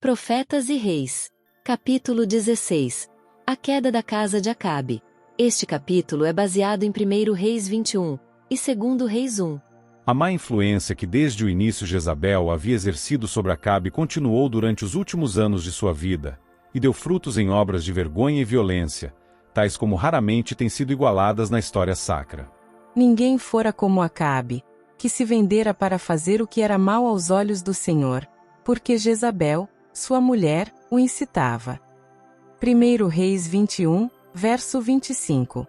Profetas e Reis. Capítulo 16. A queda da casa de Acabe. Este capítulo é baseado em 1 Reis 21 e 2 Reis 1. A má influência que desde o início Jezabel havia exercido sobre Acabe continuou durante os últimos anos de sua vida, e deu frutos em obras de vergonha e violência, tais como raramente têm sido igualadas na história sacra. Ninguém fora como Acabe, que se vendera para fazer o que era mal aos olhos do Senhor, porque Jezabel, sua mulher, o incitava. 1 Reis 21, verso 25.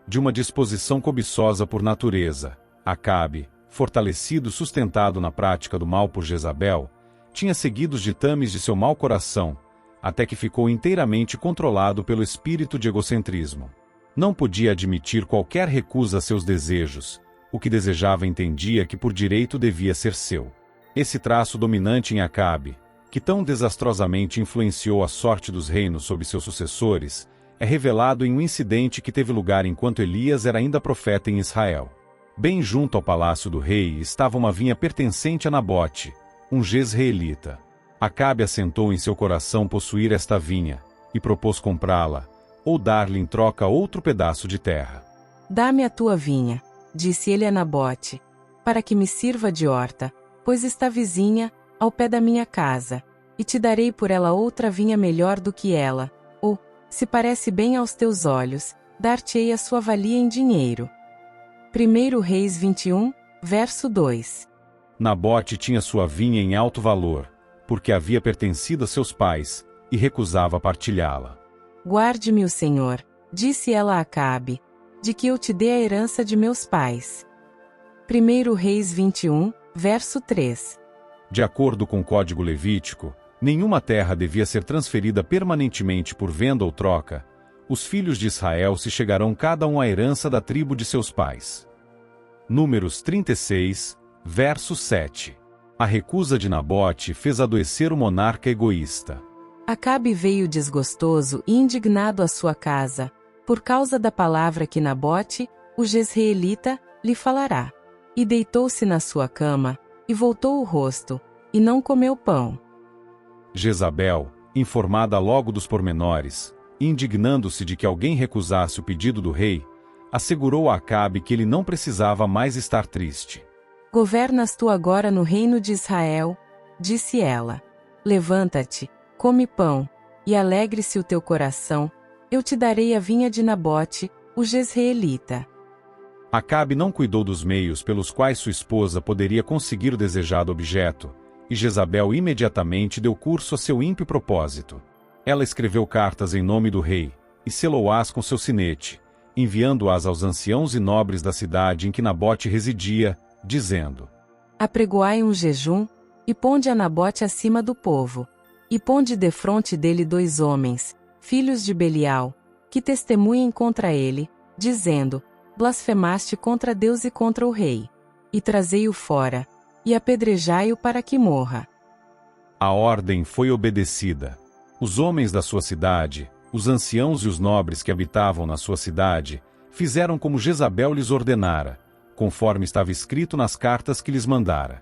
De uma disposição cobiçosa por natureza, Acabe, fortalecido e sustentado na prática do mal por Jezabel, tinha seguido os ditames de seu mau coração, até que ficou inteiramente controlado pelo espírito de egocentrismo. Não podia admitir qualquer recusa a seus desejos, o que desejava entendia que por direito devia ser seu. Esse traço dominante em Acabe, que tão desastrosamente influenciou a sorte dos reinos sob seus sucessores, é revelado em um incidente que teve lugar enquanto Elias era ainda profeta em Israel. Bem junto ao palácio do rei estava uma vinha pertencente a Nabote, um jezreelita. Acabe assentou em seu coração possuir esta vinha, e propôs comprá-la, ou dar-lhe em troca outro pedaço de terra. Dá-me a tua vinha, disse ele a Nabote, para que me sirva de horta, pois está vizinha, ao pé da minha casa, e te darei por ela outra vinha melhor do que ela, ou, se parece bem aos teus olhos, dar-te-ei a sua valia em dinheiro. 1 Reis 21, verso 2. Nabote tinha sua vinha em alto valor, porque havia pertencido a seus pais, e recusava partilhá-la. Guarde-me o Senhor, disse ela a Acabe, de que eu te dê a herança de meus pais. 1 Reis 21, verso 3. De acordo com o Código Levítico, nenhuma terra devia ser transferida permanentemente por venda ou troca. Os filhos de Israel se chegarão cada um à herança da tribo de seus pais. Números 36, verso 7. A recusa de Nabote fez adoecer o monarca egoísta. Acabe veio desgostoso e indignado à sua casa, por causa da palavra que Nabote, o jezreelita, lhe falará. E deitou-se na sua cama, e voltou o rosto, e não comeu pão. Jezabel, informada logo dos pormenores, indignando-se de que alguém recusasse o pedido do rei, assegurou a Acabe que ele não precisava mais estar triste. Governas tu agora no reino de Israel, disse ela. Levanta-te, come pão, e alegre-se o teu coração, eu te darei a vinha de Nabote, o jezreelita. Acabe não cuidou dos meios pelos quais sua esposa poderia conseguir o desejado objeto, e Jezabel imediatamente deu curso a seu ímpio propósito. Ela escreveu cartas em nome do rei, e selou-as com seu sinete, enviando-as aos anciãos e nobres da cidade em que Nabote residia, dizendo: Apregoai um jejum, e ponde a Nabote acima do povo, e ponde defronte dele 2 homens, filhos de Belial, que testemunhem contra ele, dizendo: Blasfemaste contra Deus e contra o rei. E trazei-o fora, e apedrejai-o para que morra. A ordem foi obedecida. Os homens da sua cidade, os anciãos e os nobres que habitavam na sua cidade, fizeram como Jezabel lhes ordenara, conforme estava escrito nas cartas que lhes mandara.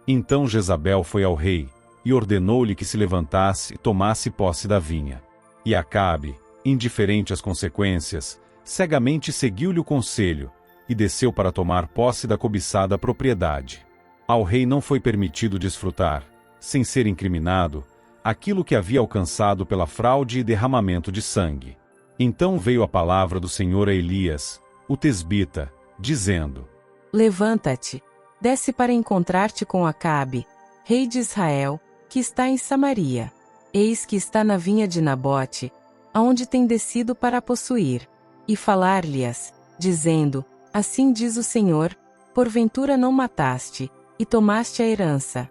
Então Jezabel foi ao rei, e ordenou-lhe que se levantasse e tomasse posse da vinha. E Acabe, indiferente às consequências, cegamente seguiu-lhe o conselho, e desceu para tomar posse da cobiçada propriedade. Ao rei não foi permitido desfrutar, sem ser incriminado, aquilo que havia alcançado pela fraude e derramamento de sangue. Então veio a palavra do Senhor a Elias, o tesbita, dizendo: Levanta-te, desce para encontrar-te com Acabe, rei de Israel, que está em Samaria. Eis que está na vinha de Nabote, aonde tem descido para a possuir, e falar-lhe-as, dizendo: Assim diz o Senhor, porventura não mataste, e tomaste a herança.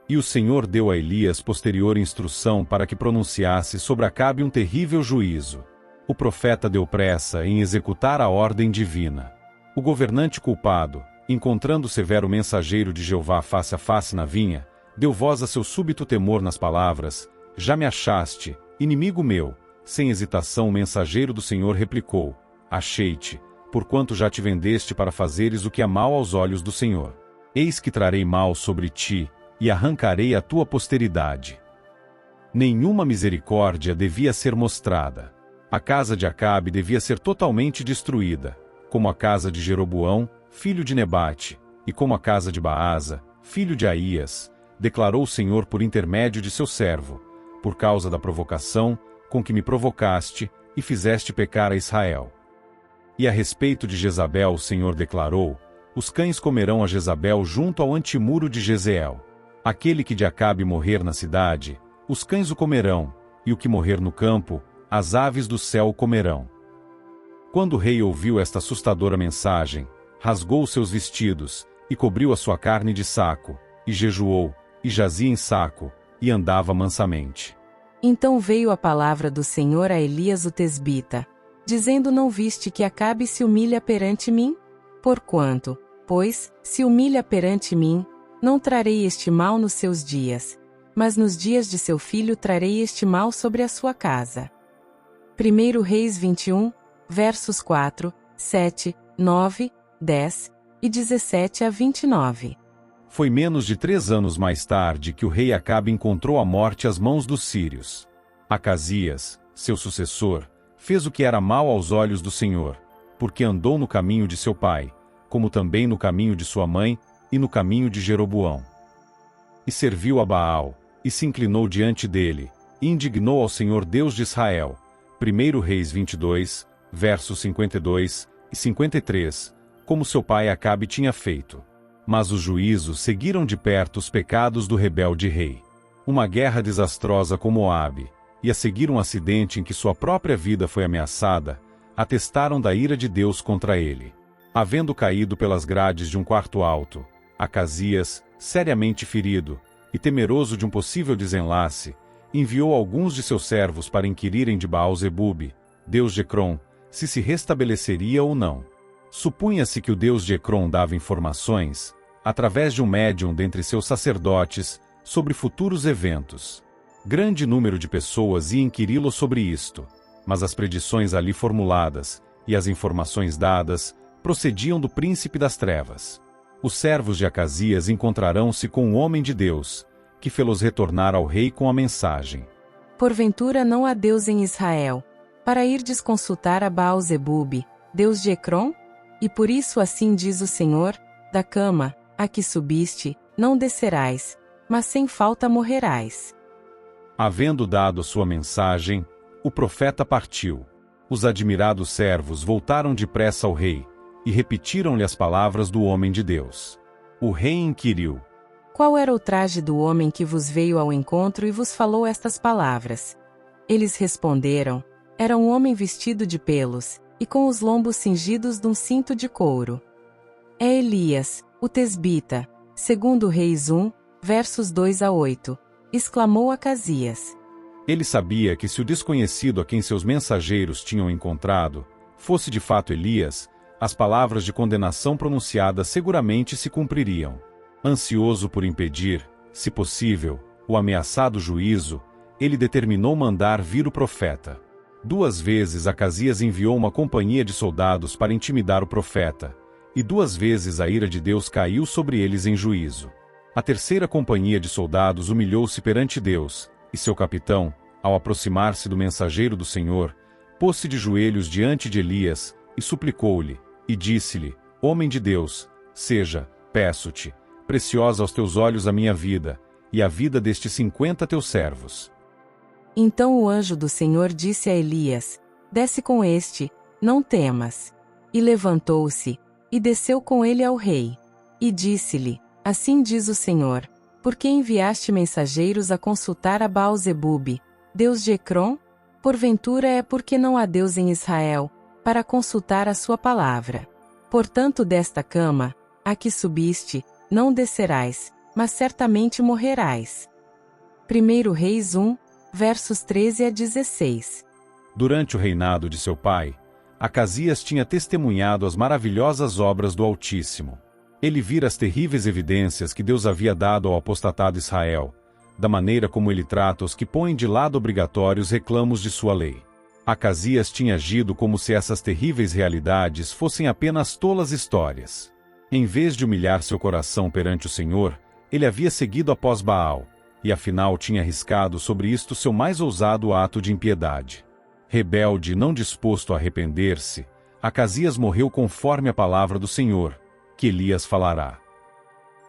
E o Senhor deu a Elias posterior instrução para que pronunciasse sobre Acabe um terrível juízo. O profeta deu pressa em executar a ordem divina. O governante culpado, encontrando o severo mensageiro de Jeová face a face na vinha, deu voz a seu súbito temor nas palavras: Já me achaste, inimigo meu. Sem hesitação o mensageiro do Senhor replicou: Achei-te, porquanto já te vendeste para fazeres o que é mal aos olhos do Senhor. Eis que trarei mal sobre ti, e arrancarei a tua posteridade. Nenhuma misericórdia devia ser mostrada. A casa de Acabe devia ser totalmente destruída, como a casa de Jeroboão, filho de Nebate, e como a casa de Baasa, filho de Aías, declarou o Senhor por intermédio de seu servo, por causa da provocação com que me provocaste e fizeste pecar a Israel. E a respeito de Jezabel o Senhor declarou: os cães comerão a Jezabel junto ao antemuro de Jezeel. Aquele que de Acabe morrer na cidade, os cães o comerão, e o que morrer no campo, as aves do céu o comerão. Quando o rei ouviu esta assustadora mensagem, rasgou seus vestidos, e cobriu a sua carne de saco, e jejuou, e jazia em saco, e andava mansamente. Então veio a palavra do Senhor a Elias o tesbita, dizendo: não viste que Acabe se humilha perante mim? Porquanto, pois, se humilha perante mim, não trarei este mal nos seus dias, mas nos dias de seu filho trarei este mal sobre a sua casa. 1 Reis 21, versos 4, 7, 9, 10 e 17 a 29. Foi menos de 3 anos mais tarde que o rei Acabe encontrou a morte às mãos dos sírios. Acasias, seu sucessor, fez o que era mal aos olhos do Senhor, porque andou no caminho de seu pai, como também no caminho de sua mãe, e no caminho de Jeroboão. E serviu a Baal, e se inclinou diante dele, e indignou ao Senhor Deus de Israel. 1 Reis 22, versos 52 e 53, como seu pai Acabe tinha feito. Mas os juízos seguiram de perto os pecados do rebelde rei. Uma guerra desastrosa com Moabe, e a seguir um acidente em que sua própria vida foi ameaçada, atestaram da ira de Deus contra ele. Havendo caído pelas grades de um quarto alto, Acasias, seriamente ferido, e temeroso de um possível desenlace, enviou alguns de seus servos para inquirirem de Baal-Zebube, deus de Ecrom, se restabeleceria ou não. Supunha-se que o deus de Ecrom dava informações, através de um médium dentre seus sacerdotes, sobre futuros eventos. Grande número de pessoas ia inquiri-lo sobre isto, mas as predições ali formuladas, e as informações dadas, procediam do príncipe das trevas. Os servos de Acasias encontrarão-se com um homem de Deus, que fê-los retornar ao rei com a mensagem: porventura não há Deus em Israel, para irdes consultar a Baal-Zebube, deus de Ecrom? E por isso assim diz o Senhor: da cama, a que subiste, não descerás, mas sem falta morrerás. Havendo dado sua mensagem, o profeta partiu. Os admirados servos voltaram depressa ao rei, e repetiram-lhe as palavras do homem de Deus. O rei inquiriu: qual era o traje do homem que vos veio ao encontro e vos falou estas palavras? Eles responderam: era um homem vestido de pelos, e com os lombos cingidos de um cinto de couro. É Elias, o tesbita, segundo Reis 1, versos 2 a 8, exclamou Acasias. Ele sabia que se o desconhecido a quem seus mensageiros tinham encontrado fosse de fato Elias, as palavras de condenação pronunciadas seguramente se cumpririam. Ansioso por impedir, se possível, o ameaçado juízo, ele determinou mandar vir o profeta. 2 vezes Acasias enviou uma companhia de soldados para intimidar o profeta, e 2 vezes a ira de Deus caiu sobre eles em juízo. A 3ª companhia de soldados humilhou-se perante Deus, e seu capitão, ao aproximar-se do mensageiro do Senhor, pôs-se de joelhos diante de Elias, e suplicou-lhe, e disse-lhe: homem de Deus, seja, peço-te, preciosa aos teus olhos a minha vida, e a vida destes 50 teus servos. Então o anjo do Senhor disse a Elias: desce com este, não temas. E levantou-se, e desceu com ele ao rei. E disse-lhe: assim diz o Senhor: por que enviaste mensageiros a consultar a Baal-Zebube, deus de Ecrom? Porventura é porque não há Deus em Israel, para consultar a sua palavra. Portanto desta cama, a que subiste, não descerás, mas certamente morrerás. 1 Reis 1, versos 13 a 16. Durante o reinado de seu pai, Acasias tinha testemunhado as maravilhosas obras do Altíssimo. Ele vira as terríveis evidências que Deus havia dado ao apostatado Israel, da maneira como ele trata os que põem de lado obrigatórios reclamos de sua lei. Acasias tinha agido como se essas terríveis realidades fossem apenas tolas histórias. Em vez de humilhar seu coração perante o Senhor, ele havia seguido após Baal, e afinal tinha arriscado sobre isto seu mais ousado ato de impiedade. Rebelde e não disposto a arrepender-se, Acasias morreu conforme a palavra do Senhor, que Elias falará.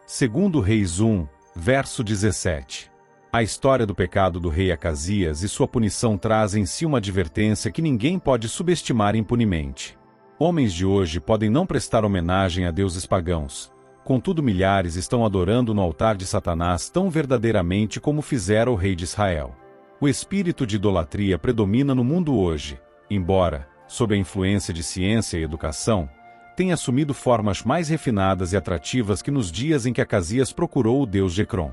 Segundo Reis 1, verso 17. A história do pecado do rei Acasias e sua punição traz em si uma advertência que ninguém pode subestimar impunemente. Homens de hoje podem não prestar homenagem a deuses pagãos, contudo milhares estão adorando no altar de Satanás tão verdadeiramente como fizera o rei de Israel. O espírito de idolatria predomina no mundo hoje, embora, sob a influência de ciência e educação, tenha assumido formas mais refinadas e atrativas que nos dias em que Acasias procurou o deus de Ecrom.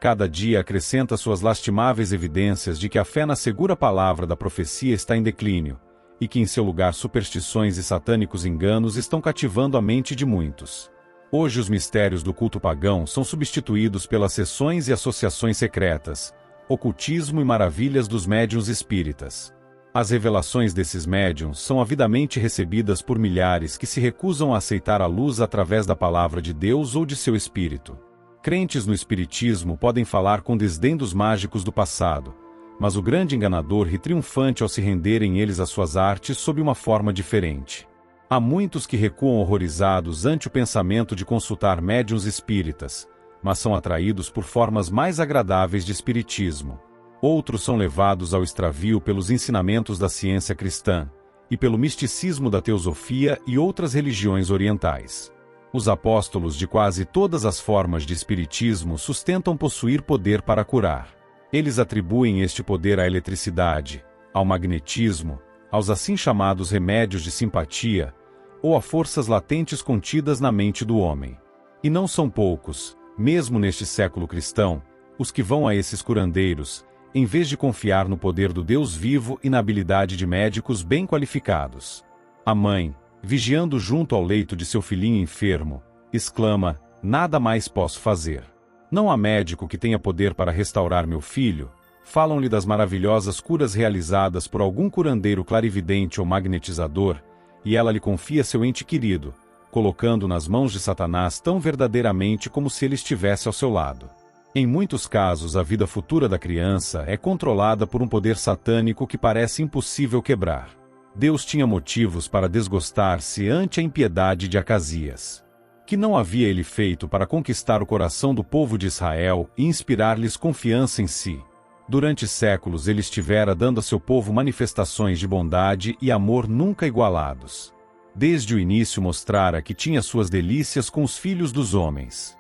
Cada dia acrescenta suas lastimáveis evidências de que a fé na segura palavra da profecia está em declínio, e que em seu lugar superstições e satânicos enganos estão cativando a mente de muitos. Hoje os mistérios do culto pagão são substituídos pelas sessões e associações secretas, ocultismo e maravilhas dos médiuns espíritas. As revelações desses médiuns são avidamente recebidas por milhares que se recusam a aceitar a luz através da palavra de Deus ou de seu espírito. Crentes no espiritismo podem falar com desdém dos mágicos do passado, mas o grande enganador ri triunfante ao se renderem eles às suas artes sob uma forma diferente. Há muitos que recuam horrorizados ante o pensamento de consultar médiuns espíritas, mas são atraídos por formas mais agradáveis de espiritismo. Outros são levados ao extravio pelos ensinamentos da ciência cristã, e pelo misticismo da teosofia e outras religiões orientais. Os apóstolos de quase todas as formas de espiritismo sustentam possuir poder para curar. Eles atribuem este poder à eletricidade, ao magnetismo, aos assim chamados remédios de simpatia, ou a forças latentes contidas na mente do homem. E não são poucos, mesmo neste século cristão, os que vão a esses curandeiros, em vez de confiar no poder do Deus vivo e na habilidade de médicos bem qualificados. A mãe, vigiando junto ao leito de seu filhinho enfermo, exclama: "Nada mais posso fazer. Não há médico que tenha poder para restaurar meu filho." Falam-lhe das maravilhosas curas realizadas por algum curandeiro clarividente ou magnetizador, e ela lhe confia seu ente querido, colocando nas mãos de Satanás tão verdadeiramente como se ele estivesse ao seu lado. Em muitos casos, a vida futura da criança é controlada por um poder satânico que parece impossível quebrar. Deus tinha motivos para desgostar-se ante a impiedade de Acasias. Que não havia ele feito para conquistar o coração do povo de Israel e inspirar-lhes confiança em si? Durante séculos ele estivera dando a seu povo manifestações de bondade e amor nunca igualados. Desde o início mostrara que tinha suas delícias com os filhos dos homens.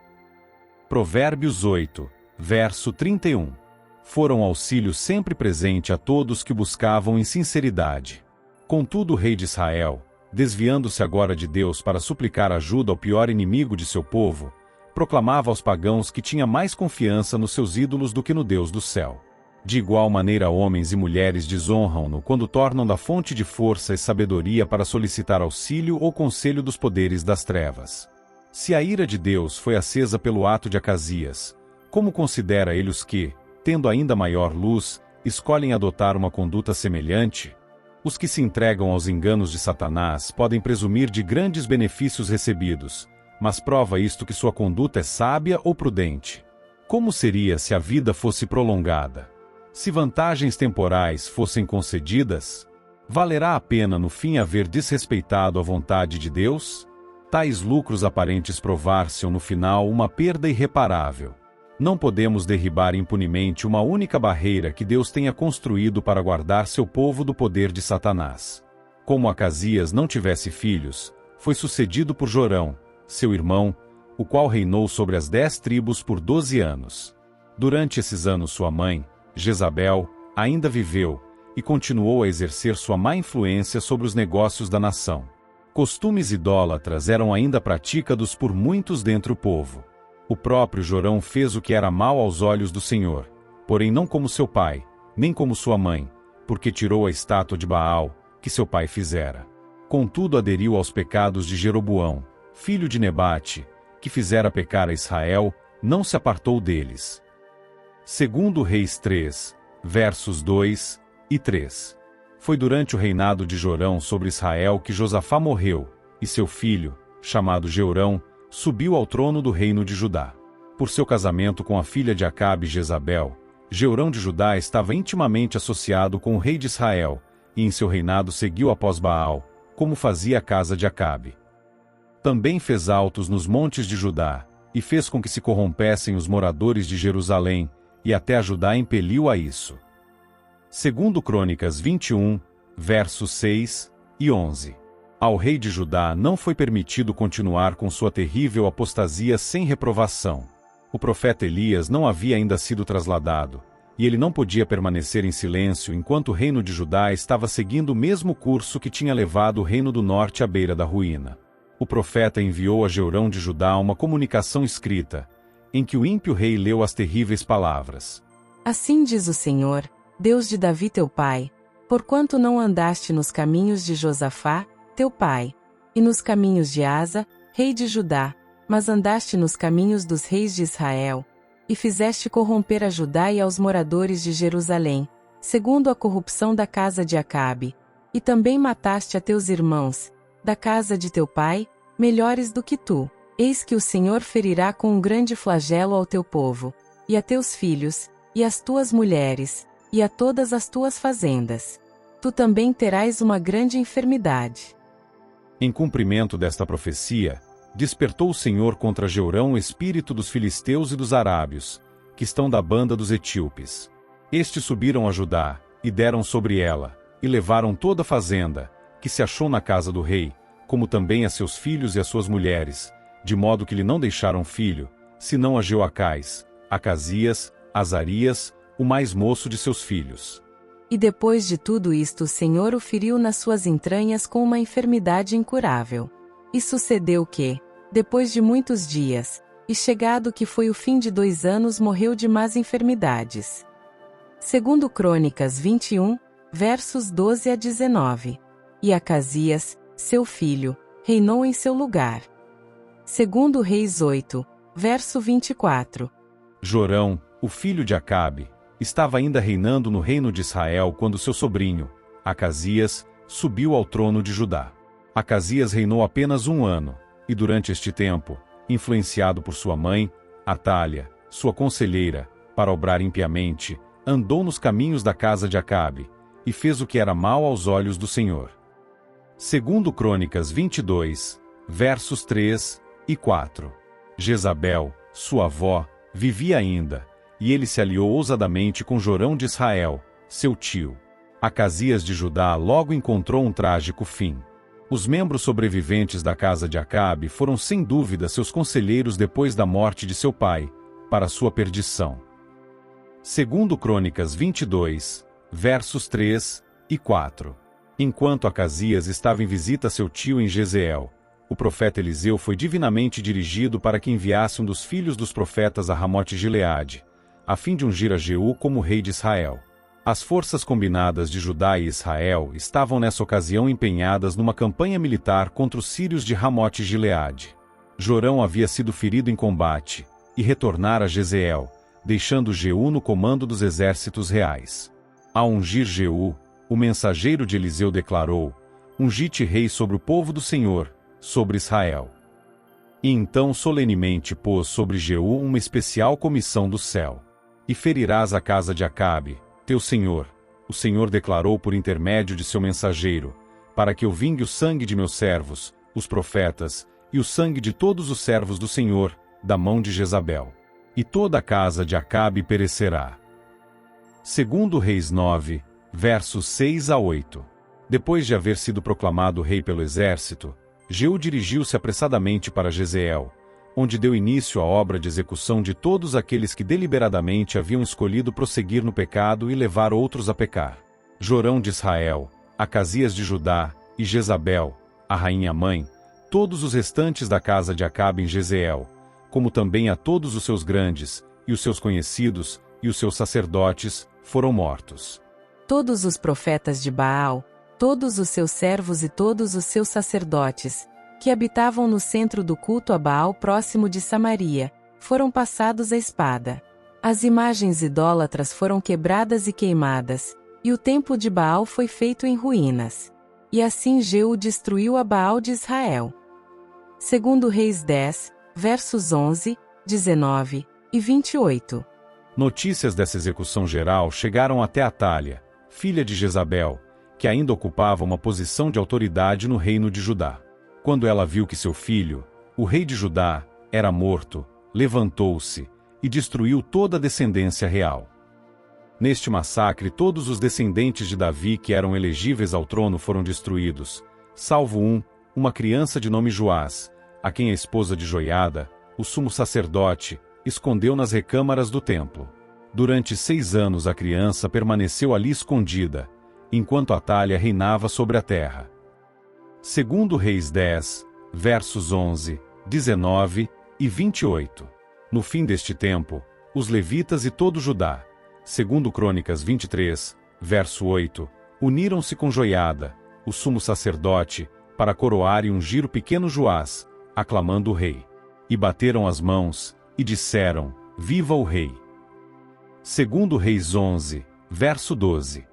Provérbios 8, verso 31. Foram auxílio sempre presente a todos que buscavam em sinceridade. Contudo o rei de Israel, desviando-se agora de Deus para suplicar ajuda ao pior inimigo de seu povo, proclamava aos pagãos que tinha mais confiança nos seus ídolos do que no Deus do céu. De igual maneira homens e mulheres desonram-no quando tornam da fonte de força e sabedoria para solicitar auxílio ou conselho dos poderes das trevas. Se a ira de Deus foi acesa pelo ato de Acasias, como considera ele os que, tendo ainda maior luz, escolhem adotar uma conduta semelhante? Os que se entregam aos enganos de Satanás podem presumir de grandes benefícios recebidos, mas prova isto que sua conduta é sábia ou prudente? Como seria se a vida fosse prolongada? Se vantagens temporais fossem concedidas, valerá a pena no fim haver desrespeitado a vontade de Deus? Tais lucros aparentes provar-se-ão no final uma perda irreparável. Não podemos derribar impunemente uma única barreira que Deus tenha construído para guardar seu povo do poder de Satanás. Como Acasias não tivesse filhos, foi sucedido por Jorão, seu irmão, o qual reinou sobre as 10 tribos por 12 anos. Durante esses anos sua mãe, Jezabel, ainda viveu, e continuou a exercer sua má influência sobre os negócios da nação. Costumes idólatras eram ainda praticados por muitos dentre o povo. O próprio Jorão fez o que era mal aos olhos do Senhor, porém não como seu pai, nem como sua mãe, porque tirou a estátua de Baal, que seu pai fizera. Contudo aderiu aos pecados de Jeroboão, filho de Nebate, que fizera pecar a Israel, não se apartou deles. Segundo Reis 3, versos 2 e 3. Foi durante o reinado de Jorão sobre Israel que Josafá morreu, e seu filho, chamado Jeorão, subiu ao trono do reino de Judá. Por seu casamento com a filha de Acabe, Jezabel, Jeorão de Judá estava intimamente associado com o rei de Israel, e em seu reinado seguiu após Baal, como fazia a casa de Acabe. Também fez altos nos montes de Judá, e fez com que se corrompessem os moradores de Jerusalém, e até a Judá impeliu a isso. Segundo Crônicas 21, versos 6 e 11. Ao rei de Judá não foi permitido continuar com sua terrível apostasia sem reprovação. O profeta Elias não havia ainda sido trasladado, e ele não podia permanecer em silêncio enquanto o reino de Judá estava seguindo o mesmo curso que tinha levado o reino do norte à beira da ruína. O profeta enviou a Jeorão de Judá uma comunicação escrita, em que o ímpio rei leu as terríveis palavras. Assim diz o Senhor, Deus de Davi teu pai, porquanto não andaste nos caminhos de Josafá, teu pai, e nos caminhos de Asa, rei de Judá, mas andaste nos caminhos dos reis de Israel, e fizeste corromper a Judá e aos moradores de Jerusalém, segundo a corrupção da casa de Acabe, e também mataste a teus irmãos, da casa de teu pai, melhores do que tu. Eis que o Senhor ferirá com um grande flagelo ao teu povo, e a teus filhos, e às tuas mulheres, e a todas as tuas fazendas. Tu também terás uma grande enfermidade. Em cumprimento desta profecia, despertou o Senhor contra Jeorão o espírito dos filisteus e dos arábios, que estão da banda dos etíopes. Estes subiram a Judá, e deram sobre ela, e levaram toda a fazenda, que se achou na casa do rei, como também a seus filhos e a suas mulheres, de modo que lhe não deixaram filho, senão a Jeoacás, Acasias, Azarias, o mais moço de seus filhos. E depois de tudo isto o Senhor o feriu nas suas entranhas com uma enfermidade incurável. E sucedeu que, depois de muitos dias, e chegado que foi o fim de 2 anos, morreu de más enfermidades. Segundo Crônicas 21, versos 12 a 19. E Acasias, seu filho, reinou em seu lugar. Segundo Reis 8, verso 24. Jorão, o filho de Acabe, estava ainda reinando no reino de Israel quando seu sobrinho, Acasias, subiu ao trono de Judá. Acasias reinou apenas 1 ano, e durante este tempo, influenciado por sua mãe, Atália, sua conselheira, para obrar impiamente, andou nos caminhos da casa de Acabe, e fez o que era mal aos olhos do Senhor. Segundo Crônicas 22, versos 3 e 4. Jezabel, sua avó, vivia ainda, e ele se aliou ousadamente com Jorão de Israel, seu tio. Acasias de Judá logo encontrou um trágico fim. Os membros sobreviventes da casa de Acabe foram sem dúvida seus conselheiros depois da morte de seu pai, para sua perdição. Segundo Crônicas 22, versos 3 e 4. Enquanto Acasias estava em visita a seu tio em Jezeel, o profeta Eliseu foi divinamente dirigido para que enviasse um dos filhos dos profetas a Ramote-Gileade, a fim de ungir a Jeú como rei de Israel. As forças combinadas de Judá e Israel estavam nessa ocasião empenhadas numa campanha militar contra os sírios de Ramote-Gileade. Jorão havia sido ferido em combate, e retornara a Jezeel, deixando Jeú no comando dos exércitos reais. Ao ungir Jeú, o mensageiro de Eliseu declarou: Ungi-te rei sobre o povo do Senhor, sobre Israel. E então solenemente pôs sobre Jeú uma especial comissão do céu. E ferirás a casa de Acabe, teu senhor, o Senhor declarou por intermédio de seu mensageiro, para que eu vingue o sangue de meus servos, os profetas, e o sangue de todos os servos do Senhor, da mão de Jezabel. E toda a casa de Acabe perecerá. Segundo Reis 9, versos 6 a 8. Depois de haver sido proclamado rei pelo exército, Jeú dirigiu-se apressadamente para Jezeel, onde deu início à obra de execução de todos aqueles que deliberadamente haviam escolhido prosseguir no pecado e levar outros a pecar. Jorão de Israel, Acasias de Judá, e Jezabel, a rainha-mãe, todos os restantes da casa de Acabe em Jezeel, como também a todos os seus grandes, e os seus conhecidos, e os seus sacerdotes, foram mortos. Todos os profetas de Baal, todos os seus servos e todos os seus sacerdotes, que habitavam no centro do culto a Baal próximo de Samaria, foram passados à espada. As imagens idólatras foram quebradas e queimadas, e o templo de Baal foi feito em ruínas. E assim Jeú destruiu a Baal de Israel. Segundo Reis 10, versos 11 19 e 28. Notícias dessa execução geral chegaram até Atália, filha de Jezabel, que ainda ocupava uma posição de autoridade no reino de Judá. Quando ela viu que seu filho, o rei de Judá, era morto, levantou-se e destruiu toda a descendência real. Neste massacre, todos os descendentes de Davi que eram elegíveis ao trono foram destruídos, salvo uma criança de nome Joás, a quem a esposa de Joiada, o sumo sacerdote, escondeu nas recâmaras do templo. Durante 6 anos a criança permaneceu ali escondida, enquanto Atália reinava sobre a terra. Segundo Reis 10, versos 11, 19 e 28. No fim deste tempo, os levitas e todo Judá, segundo Crônicas 23, verso 8, uniram-se com Joiada, o sumo sacerdote, para coroar e ungir o pequeno Joás, aclamando o rei. E bateram as mãos, e disseram, Viva o rei! Segundo Reis 11, verso 12.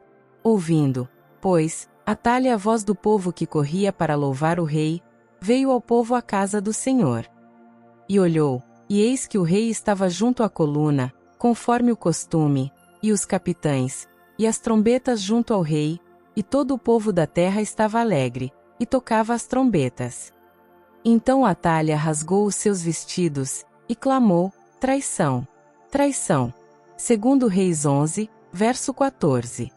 Ouvindo, pois, Atália a voz do povo que corria para louvar o rei, veio ao povo à casa do Senhor. E olhou, e eis que o rei estava junto à coluna, conforme o costume, e os capitães, e as trombetas junto ao rei, e todo o povo da terra estava alegre, e tocava as trombetas. Então Atália rasgou os seus vestidos, e clamou, traição, traição. Segundo Reis 11, verso 14.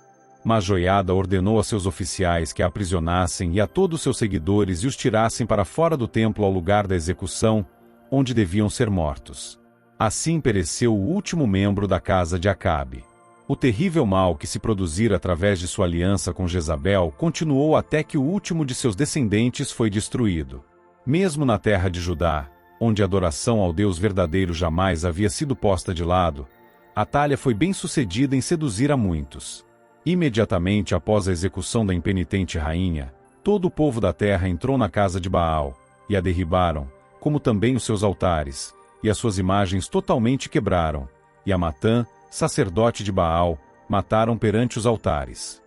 Mas Joiada ordenou a seus oficiais que a aprisionassem e a todos seus seguidores e os tirassem para fora do templo ao lugar da execução, onde deviam ser mortos. Assim pereceu o último membro da casa de Acabe. O terrível mal que se produzira através de sua aliança com Jezabel continuou até que o último de seus descendentes foi destruído. Mesmo na terra de Judá, onde a adoração ao Deus verdadeiro jamais havia sido posta de lado, Atália foi bem-sucedida em seduzir a muitos. Imediatamente após a execução da impenitente rainha, todo o povo da terra entrou na casa de Baal, e a derribaram, como também os seus altares, e as suas imagens totalmente quebraram, e a Matã, sacerdote de Baal, mataram perante os altares.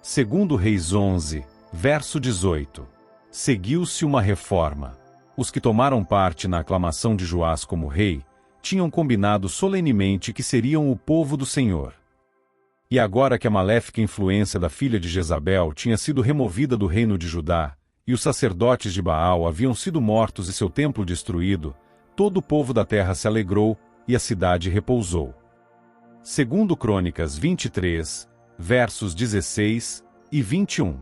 Segundo Reis 11, verso 18. Seguiu-se uma reforma. Os que tomaram parte na aclamação de Joás como rei, tinham combinado solenemente que seriam o povo do Senhor. E agora que a maléfica influência da filha de Jezabel tinha sido removida do reino de Judá, e os sacerdotes de Baal haviam sido mortos e seu templo destruído, todo o povo da terra se alegrou, e a cidade repousou. Segundo Crônicas 23, versos 16 e 21.